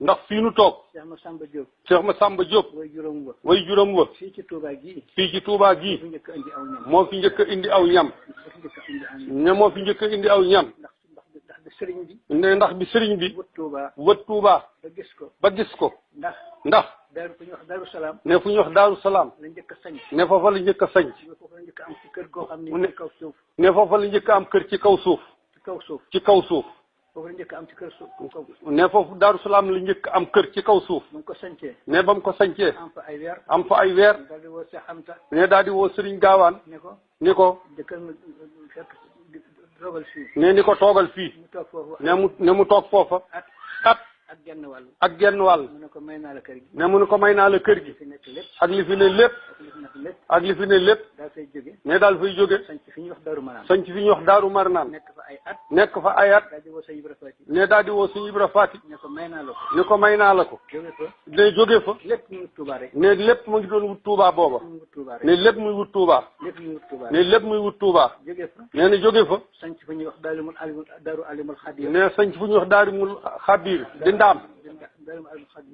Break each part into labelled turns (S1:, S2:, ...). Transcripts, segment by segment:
S1: ndax fii nu toog
S2: Cheikh Massamba Diop
S1: Cheikh Massamba Diop
S2: way juróom wa
S1: way juróom wa
S2: fii ci Touba gii
S1: fii ci Touba gii
S2: fi njëkk indi aw ñam
S1: moo fi njëkk a indi aw ñam ne moo fi njëkk a indi aw ñam
S2: ndax bi sëriñ bi
S1: ne ndax bi sëriñ bi
S2: wët Touba
S1: wët Touba
S2: ba gis ko
S1: ndax
S2: daaru fu ñuy wax Daaru Salaam
S1: ne fu ñuy wax Daaru Salaam
S2: la njëkk a sañ
S1: ne foofa la njëkk a sañ
S2: foofa la njëkk a am ci kër goo xam ne ci kaw suuf
S1: ne foofa la njëkk a am kër ci kaw suuf ci kaw suuf
S2: foofu la njëkk a am ci kër suuf
S1: ne foofu Daaru Salaam la njëkk am kër ci kaw suuf
S2: ba mu ko sañcee
S1: ne ba mu ko sañcee
S2: am fa ay weer daal di woo Cheikh Anta
S1: ne daal di woo Sëriñ Gaawaan
S2: ni ko
S1: jëkkal
S2: ma fekk toogal fii
S1: ne ni ko toogal fii
S2: mu toog foofu
S1: ne mu toog foofa at ak genn wàll
S2: mu ne ko may naa la kër gi
S1: ne mu ne ko may naa la kër gi ak li fi ne lépp ak li fi ne lépp
S2: daal fay jóge
S1: ne daal fay jóge
S2: sañc fi ñuy wax Daaru Marnaan
S1: sañc fi ñuy wax Daaru Marnaan nekk fa ay at ne daal di woo Sëñ Ibra Faati
S2: ne ko may naa la ko
S1: ne ko may naa la ko ne jóge fa
S2: lépp mu wut Touba rek
S1: ne lépp mu ngi doon wut Touba booba ne lépp muy wut Touba ne lépp muy wut Touba nee na jóge fa
S2: sañc fu ñuy wax Daaru Alimul Xabiir
S1: ne sañc fu ñuy wax Daaru Xabiir di ndaam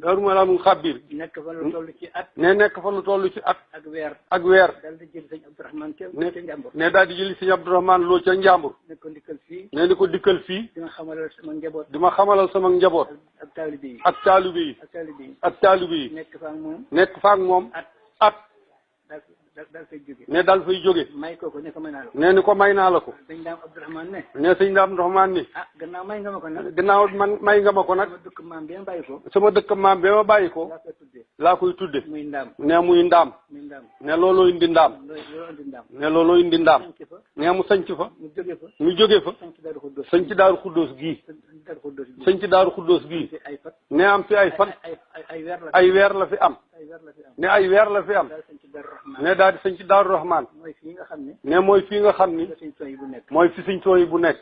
S1: Daaru Alimul Xabiir
S2: nekk fa lu toll ci at
S1: ne nekk fa lu toll ci at
S2: ak weer
S1: daal
S2: di jël sëñ Abdourahmane ca Njàmbur
S1: ne daal di jëli sëñ Abdourahmane loo ca Njàmbur
S2: ne ko dikkal fii
S1: ne ni ko dikkal fii
S2: di ma xamalal sama njaboot
S1: ak taalibe yi nekk fa ak moom at
S2: daal fay jóge
S1: ne daal fay jóge
S2: may ko ne ko may naa la ko
S1: ne ni ko may naa la ko
S2: sëñ Daam Abdourahmane
S1: ne sëñ Daam Abdourahmane ni
S2: gannaaw may nga ma ko nag
S1: gannaaw man may nga ma ko nag sama dëkk maam bi ma bàyyi ko laa koy tudde
S2: muy ndaam
S1: ne muy ndaam ne looloo indi ndaam ne looloo indi ndaam ne mu sañc fa mu jóge fa sañc Daaru Xuddoos gii sañc Daaru Xuddoos gii ne am fi ay fan ay weer la fi am ne ay weer la fi am ne daal di sañc Daaru Rahmaan ne mooy fii nga xam ni mooy fi Sëñ Sooy bu nekk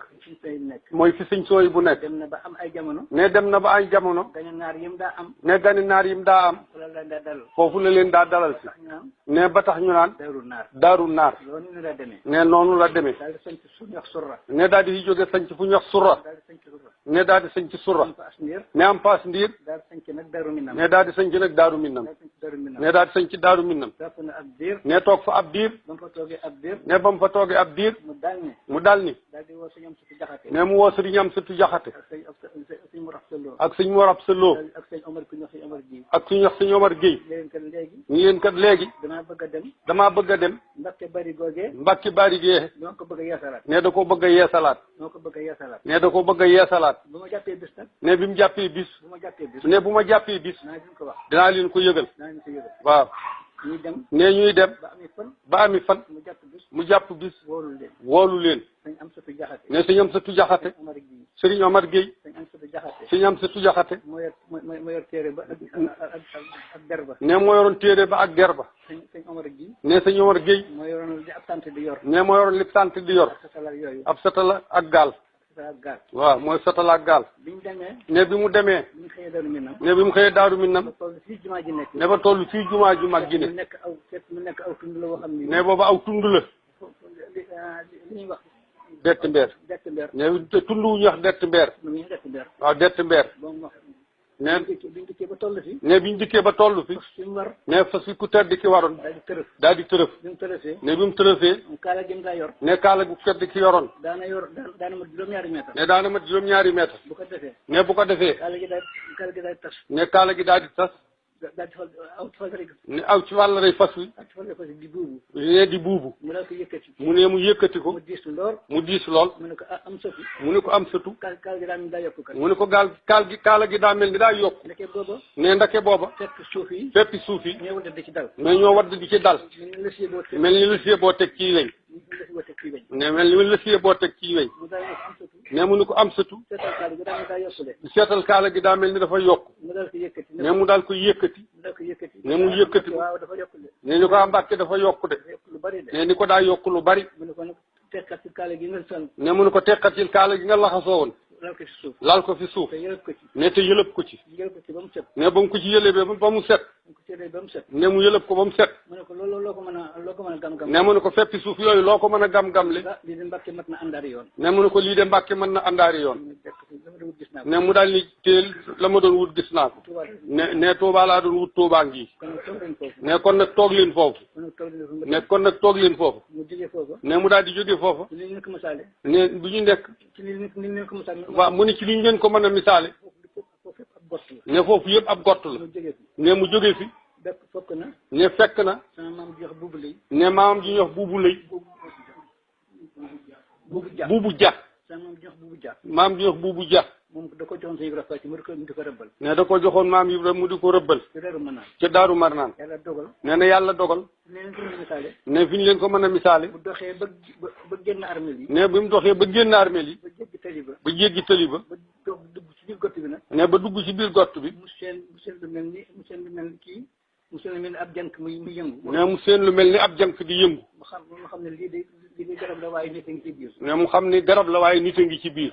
S1: mooy fi Sëñ Sooy bu nekk
S2: dem na ba am ay jamono
S1: ne dem na ba ay jamono
S2: gani naar yim daa am
S1: ne gani naar yim daa am foofu la leen daa dalal si ne ba tax ñu naan daaru naar ne noonu la demee ne daal di jóge sañc fu ñu wax surra ne daal di sañc surra ne am paas ndiir ne daal di sañc nag Daaru Minam ne daal di sañc Daaru Minam ne toog fa ab diir ne ba mu fa toogee ab diir mu dal ni ne mu woo Sëriñ Amsatu Jaxate ak sëñ Mor Absa Lo ak suñu wax sëñ Omar Gueye ñu leen kat léegi damaa bëgg a dem Mbàkke Bari Gee ne da ko bëgg a yeesalaat ne da ko bëgg a yeesalaat ne bi mu jàppee bis ne bu ma jàppee bis dinaa leen ko yëgal waaw ne ñuy dem ba ami fan mu jàpp bis woolu leen ne sëñ Amsatu Jaxate Sëriñ Omar Gueye sëñ Amsatu Jaxate
S2: moo yor téere ba ak der ba
S1: ne moo yoroon téere ba ak der ba ne sëñ Omar Gueye
S2: moo yoroon li ab tant di yor
S1: ne moo yoroon li tant di yor ab satala ak gaal waaw mooy satala ak gaal ne bi mu demee ne bi mu xëyee Daaru Minam ne ba toll fii jumaa ju mag gi ne ne booba aw tund la dett mbeer ne tund wu ñuy wax dett mbeer waaw dett mbeer ne biñ dikkee ba toll fi ne fas fi ku tedd ki waroon daal di tërëf ne bi mu tërëfee ne kaala gu tedd ki yoroon ne daana mat juróom-ñaari mètre ne bu ko defee ne kaala gi daal di tas ne aw ci wàll rey fas wi ne di buubu mu ne mu yëkkati ko mu diis lool mu ne ko am satu mu ne ko kaala gi daa mel ni daa yokk ne ndake booba feppi suuf yi mais ñoo wadd di ci dal mel ni lësiye boo teg ciy weñ ne mel ni lësiye boo teg ciy weñ ne mu ne ko am satu seetal kaala gi daa mel ni dafa yokk ne mu daal koy yëkkati ne mu yëkkati ko ne ñu ko am Mbàkke dafa yokk de ne ni ko daa yokk lu bari ne mu ne ko tekkat ci kaala gi nga laxasoo woon laal ko fi suuf ne te yëlëb ko ci ne ba mu ko ci yëlëbee ba mu set ne mu yëlëb ko ba mu set ne mu ne ko feppi suuf yooyu loo ko mën a gam-gam li ne mu ne ko lii de Mbàkke mën na àndaari yoon ne mu daal ni teel la ma doon wut gis naa ko ne Touba laa doon wut Touba ngi ne kon nag toog leen foofu ne kon nag toog leen foofu ne mu daal di jógee foofu ne bu ñu nekk waaw mu ne ci li ñu leen ko mën a misaale ne foofu yëpp ab gott la ne mu jógee fi ne fekk na ne maamam ji ñuy wax buubu lay buubu ja maam ji ñuy wax buubu ja
S2: moom da ko joxoon sa Ibra Faati mu di ko rëbbal
S1: ne da ko joxoon maam Ibra mu di ko rëbbal ca Daaru Marnaan nee na yàlla dogal ne fi ñu leen ko mën a misaale
S2: bu doxee ba génn armeel yi
S1: ne bi mu doxee ba génn armeel yi ba jéggi tali ba
S2: dugg ci biir gott bi nag
S1: ne ba dugg ci biir gott bi
S2: mu seen lu mel ni mu seen lu mel ni ab jànk muy yëngu
S1: ne mu seen lu mel ni ab jànk di yëngu
S2: mu xam ne lii garab la waaye nit a ngi ci biir
S1: ne mu xam ni garab la waaye nit a ngi ci biir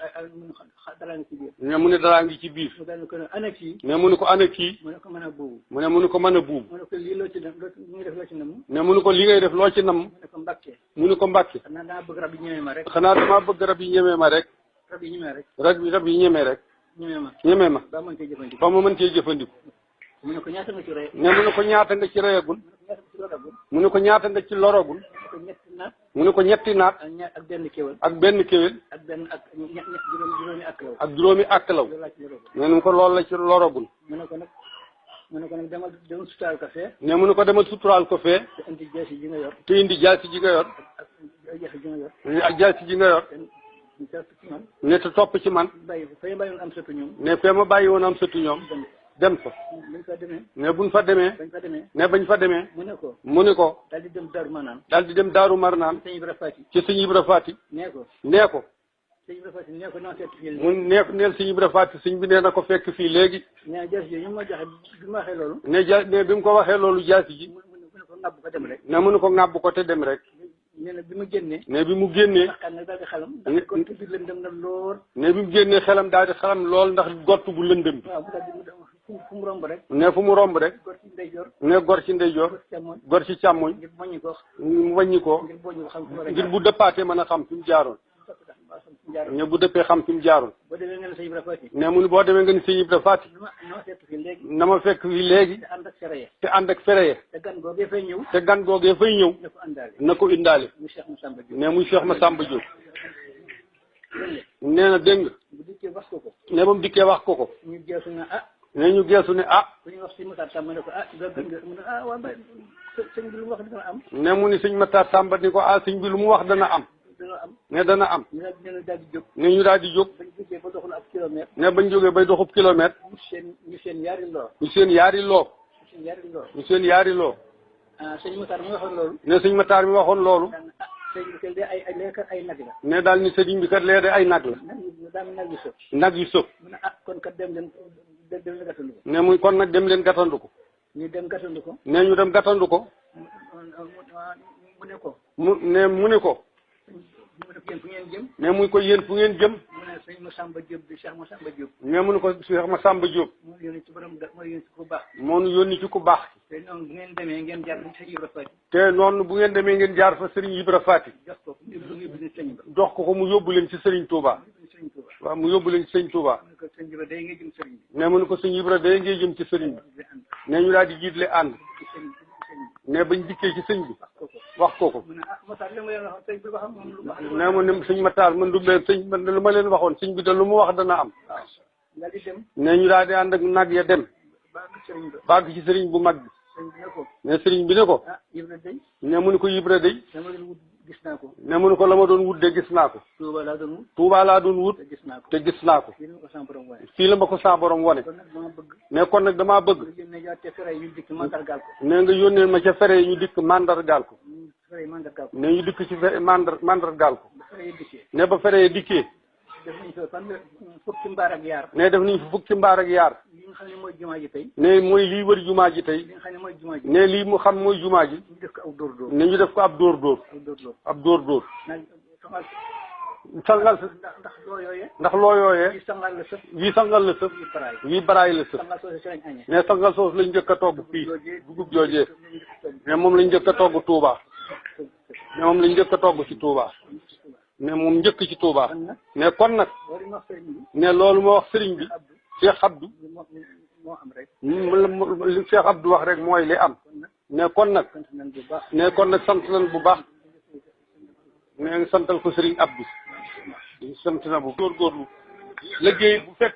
S2: dalaa ngi ci biir
S1: ne mu ne dalaa ngi ci biir
S2: mu daal ko ne ana kii
S1: ne mu ne ko ana kii
S2: mu ne ko mën a buubu
S1: mu ne mu ne ko mën a buubu
S2: mu ne ko lii loo ci def loo ci namm
S1: ne mu ne ko li ngay def loo ci namm
S2: mu ne ko mbàkkee
S1: mu ne ko mbàkke
S2: xanaa dama bëgg rab yi ñemee ma rek
S1: xanaa dama bëgg rab yi ñemee ma rek
S2: rab yi ñemee rek
S1: rab yi ñemee rek ñemee ma
S2: ba mën cee jëfandiku
S1: ba ma mën cee jëfandiku
S2: mu ne ko ñaata nga ci rey
S1: ne mu ne ko ñaata nga ci reyagul mu ne ko ñaata nga ci loragul mu ne ko ñetti naat
S2: ak benn kéwél
S1: ak benn kéwél
S2: ak benn ak juróomi akkalaw
S1: ak juróomi akkalaw ne mu ko loolu la ci loragul
S2: mu ne ko nag demal suturaal ko fee
S1: ne mu ne ko demal suturaal ko fee
S2: te indi jaasi ji nga yor
S1: te indi jaasi ji nga yor ak jaasi ji nga yor ne te topp ci man ne fee ma bàyyi woon am sëtu ñoom dem fa ne buñ fa demee ne bañ fa demee mu ne ko
S2: daal di dem Daaru Marnaan
S1: daal di dem Daaru Marnaan ci sëñ Ibra Faati nee ko mu neel sëñ Ibra Faati sëñ bi nee na ko fekk fii léegi ne bi mu ko waxee loolu jaasi ji ne mu ne ko ŋàbb ko te dem rek
S2: ne bi mu génnee
S1: ne bi mu génnee xelam daal di xalam lool ndax gott bu lëndëm bi
S2: fu mu romb rek
S1: ne fu mu romb rek ne gor ci ndeyjoor gor ci càmmoñ mu wàññi ko ngir bu dëppaatee mën a xam fi mu jaaroon ne bu dëppee xam fi mu jaaroon ne mu boo demee nga ni sëñ Ibra Faati na ma fekk fii léegi te ànd ak fereye te gan googee fay ñëw na ko indaale ne muy Cheikh Massamba Diop nee na dégg nga ne ba mu dikkee wax ko ne ñu geesu ne ne mu ni sëñ Matar Samba ni ko sëñ bi lu mu wax dana am ne dana am ne ñu daal di jóg ne bañ jógee bay doxub kilomètre ñu seen yaari loo ñu seen yaari loo ne sëñ Matar mi waxoon loolu ne daal ni sëriñ bi kat lee de ay nag la nag yu sëf ne muy kon nag dem leen gàttandu ko ne ñu dem gàttandu ko mu ne ko ne muy ko yéen fu ngeen jëm ne mu ne ko Cheikh Massamba Diop moo nu yónni ci ku baax te noonu bu ngeen demee ngeen jaar fa Serigne Ibra Faati jox ko mu yóbbu leen ci Serigne Touba waaw mu yóbbu leen ci Serigne Touba ne mu ne ko Serigne Ibra day ngay jëm ci Serigne bi ne ñu daal di jiitle ànd ne bañ dikkee ci sëñ bi wax ko ne mu ne sëñ Matar man du leen sëñ man lu ma leen waxoon sëñ bi da lu mu wax dana am ne ñu daal di ànd ak nag ya dem bàgg ci sëriñ bu mag bi ne sëriñ bi ne ko ne mu ne ko Ibra day ne mu ne ko la ma doon wut de gis naa ko Tuuba laa doon wut te gis naa ko fii la ma ko sa borom wone ne kon nag damaa bëgg ne nga yónnee ma ca fere yi ñu dikk mandargaal ko ne ñu dikk ci mandargaal ko ne ba fere yi dikkee ne def nañ fa fukki mbaar ak yaar ne mooy lii wër jumaa ji tey ne lii mu xam mooy jumaa ji ne ñu def ko ab dóor sangal ndax loo yooyee wii sangal la sëf wii baraay la sëf ne sangal soos lañ njëkk a togg fii dugub joojee ne moom lañ njëkk a togg Touba ne moom lañ njëkk a togg ci Touba ne moom njëkk ci Touba
S2: kon nag
S1: ne kon nag
S2: loolu ma wax sëriñ bi
S1: ne loolu ma wax sëriñ bi
S2: Abdou
S1: Cheikh Abdou
S2: moo am rek
S1: li Cheikh Abdou wax rek mooy li am
S2: kon nag
S1: ne kon nag
S2: sant nañ bu baax
S1: ne kon nag sant nañ bu baax ne nga santal ko sëriñ Abdou sant na bu góorgóorlu liggéey bu fekk